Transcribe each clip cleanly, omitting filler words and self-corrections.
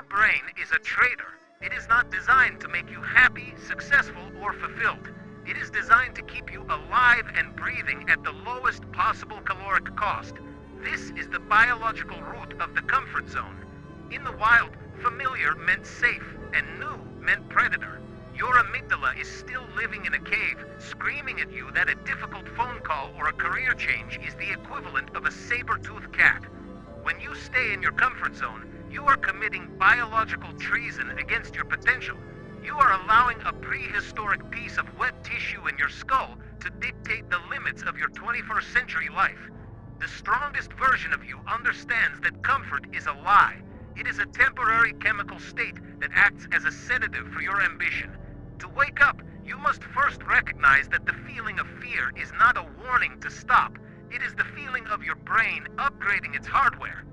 brain is a traitor. It is not designed to make you happy, successful, or fulfilled. It is designed to keep you alive and breathing at the lowest possible caloric cost. This is the biological root of the comfort zone. In the wild, familiar meant safe, and new meant predator. Your amygdala is still living in a cave, screaming at you that a difficult phone call or a career change is the equivalent of a saber-toothed cat. When you stay in your comfort zone, you are committing biological treason against your potential. You are allowing a prehistoric piece of wet tissue in your skull to dictate the limits of your 21st century life. The strongest version of you understands that comfort is a lie. It is a temporary chemical state that acts as a sedative for your ambition. To wake up, you must first recognize that the feeling of fear is not a warning to stop. It is the feeling of your brain upgrading its hardware.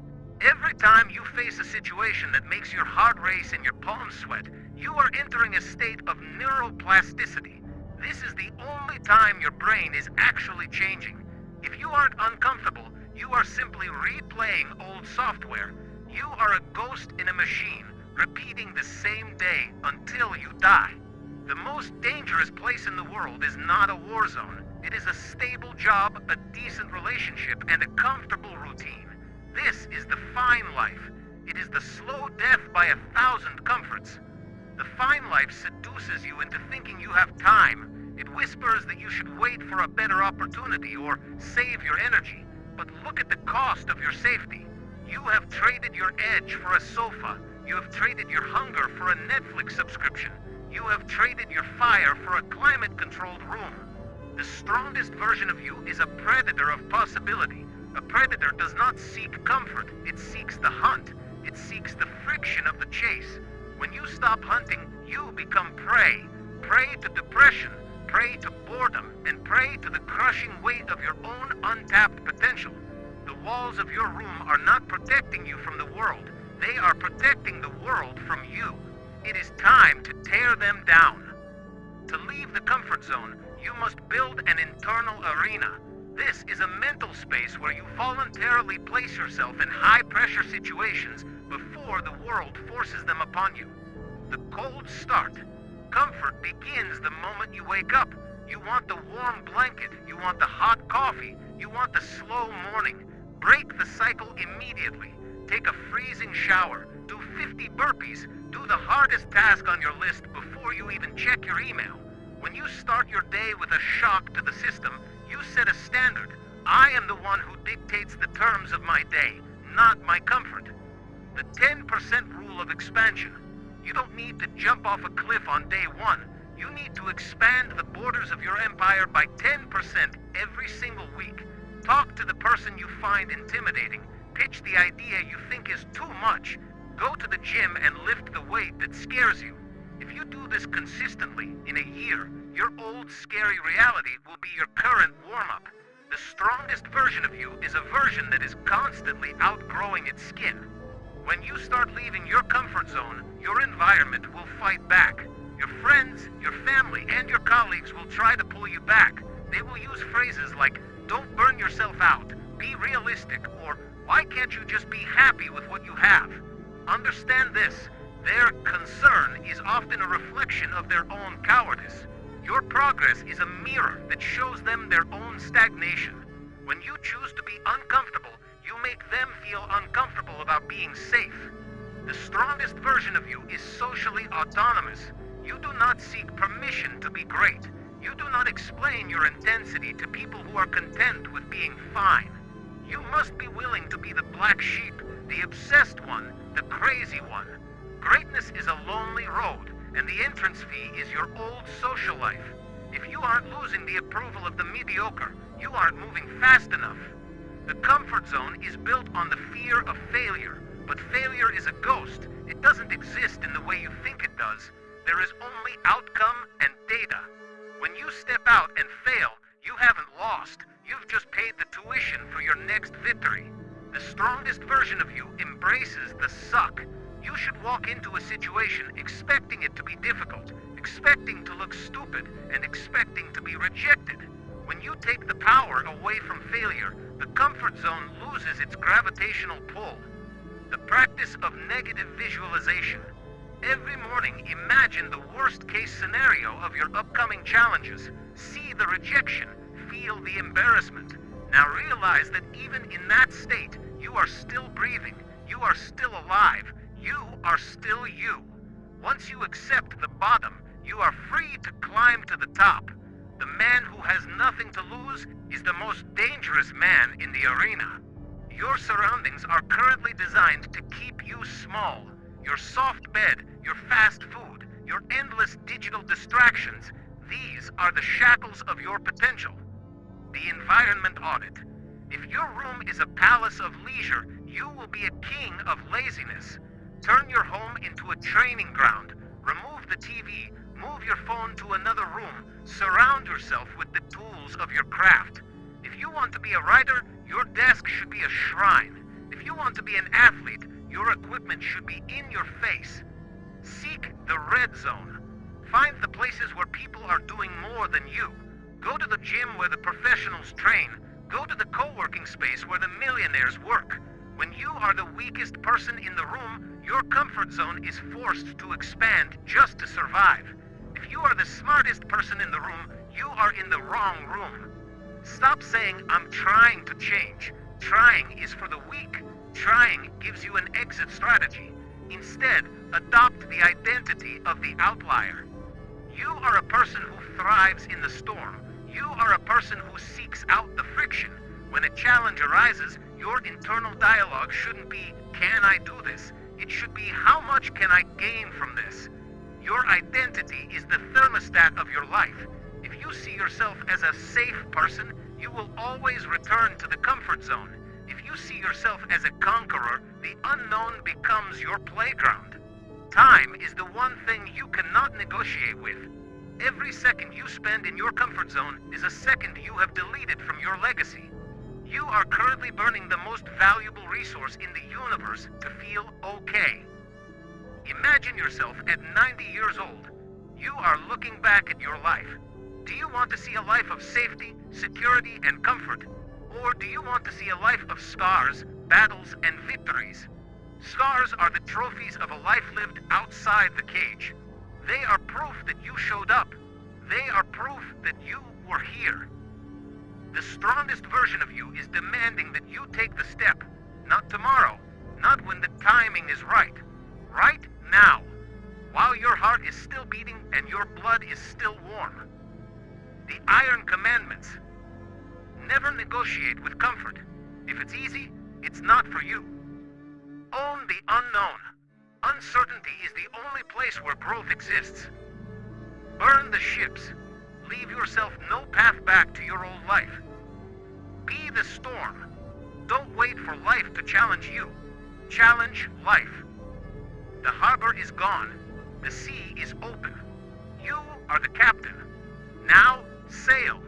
Every time you face a situation that makes your heart race and your palms sweat, you are entering a state of neuroplasticity. This is the only time your brain is actually changing. If you aren't uncomfortable, you are simply replaying old software. You are a ghost in a machine, repeating the same day until you die. The most dangerous place in the world is not a war zone. It is a stable job, a decent relationship, and a comfortable routine. This is the fine life. It is the slow death by 1,000 comforts. The fine life seduces you into thinking you have time. It whispers that you should wait for a better opportunity or save your energy. But look at the cost of your safety. You have traded your edge for a sofa. You have traded your hunger for a Netflix subscription. You have traded your fire for a climate-controlled room. The strongest version of you is a predator of possibility. A predator does not seek comfort. It seeks the hunt. It seeks the friction of the chase. When you stop hunting, you become prey. Prey to depression, prey to boredom, and prey to the crushing weight of your own untapped potential. The walls of your room are not protecting you from the world. They are protecting the world from you. It is time to tear them down. To leave the comfort zone, you must build an internal arena. This is a mental space where you voluntarily place yourself in high-pressure situations before the world forces them upon you. The cold start. Comfort begins the moment you wake up. You want the warm blanket. You want the hot coffee. You want the slow morning. Break the cycle immediately. Take a freezing shower. Do 50 burpees. Do the hardest task on your list before you even check your email. When you start your day with a shock to the system, you set a standard. I am the one who dictates the terms of my day, not my comfort. The 10% rule of expansion. You don't need to jump off a cliff on day one. You need to expand the borders of your empire by 10% every single week. Talk to the person you find intimidating. Pitch the idea you think is too much. Go to the gym and lift the weight that scares you. If you do this consistently, in a year, your old scary reality will be your current warm-up. The strongest version of you is a version that is constantly outgrowing its skin. When you start leaving your comfort zone, your environment will fight back. Your friends, your family, and your colleagues will try to pull you back. They will use phrases like, "Don't burn yourself out," "Be realistic," or "Why can't you just be happy with what you have?" Understand this. Their concern is often a reflection of their own cowardice. Your progress is a mirror that shows them their own stagnation. When you choose to be uncomfortable, you make them feel uncomfortable about being safe. The strongest version of you is socially autonomous. You do not seek permission to be great. You do not explain your intensity to people who are content with being fine. You must be willing to be the black sheep, the obsessed one, the crazy one. Greatness is a lonely road, and the entrance fee is your old social life. If you aren't losing the approval of the mediocre, you aren't moving fast enough. The comfort zone is built on the fear of failure, but failure is a ghost. It doesn't exist in the way you think it does. There is only outcome and data. When you step out and fail, you haven't lost. You've just paid the tuition for your next victory. The strongest version of you embraces the suck. You should walk into a situation expecting it to be difficult, expecting to look stupid, and expecting to be rejected. When you take the power away from failure, the comfort zone loses its gravitational pull. The practice of negative visualization. Every morning, imagine the worst-case scenario of your upcoming challenges. See the rejection, feel the embarrassment. Now realize that even in that state, you are still breathing, you are still alive, you are still you. Once you accept the bottom, you are free to climb to the top. The man who has nothing to lose is the most dangerous man in the arena. Your surroundings are currently designed to keep you small. Your soft bed, your fast food, your endless digital distractions, these are the shackles of your potential. The environment audit. If your room is a palace of leisure, you will be a king of laziness. Turn your home into a training ground. Remove the TV, move your phone to another room, surround yourself with the tools of your craft. If you want to be a writer, your desk should be a shrine. If you want to be an athlete, your equipment should be in your face. Seek the red zone. Find the places where people are doing more than you. Go to the gym where the professionals train. Go to the co-working space where the millionaires work. When you are the weakest person in the room, your comfort zone is forced to expand just to survive. If you are the smartest person in the room, you are in the wrong room. Stop saying, "I'm trying to change." Trying is for the weak. Trying gives you an exit strategy. Instead, adopt the identity of the outlier. You are a person who thrives in the storm. You are a person who seeks out the friction. When a challenge arises, your internal dialogue shouldn't be, "Can I do this?" It should be, "How much can I gain from this?" Your identity is the thermostat of your life. If you see yourself as a safe person, you will always return to the comfort zone. If you see yourself as a conqueror, the unknown becomes your playground. Time is the one thing you cannot negotiate with. Every second you spend in your comfort zone is a second you have deleted from your legacy. You are currently burning the most valuable resource in the universe to feel okay. Imagine yourself at 90 years old. You are looking back at your life. Do you want to see a life of safety, security, and comfort? Or do you want to see a life of scars, battles, and victories? Scars are the trophies of a life lived outside the cage. They are proof that you showed up. They are proof that you were here. The strongest version of you is demanding that you take the step. Not tomorrow, not when the timing is right. Right now, while your heart is still beating and your blood is still warm. The Iron Commandments. Never negotiate with comfort. If it's easy, it's not for you. Own the unknown. Uncertainty is the only place where growth exists. Burn the ships. Leave yourself no path back to your old life. Be the storm. Don't wait for life to challenge you. Challenge life. The harbor is gone. The sea is open. You are the captain. Now, sail.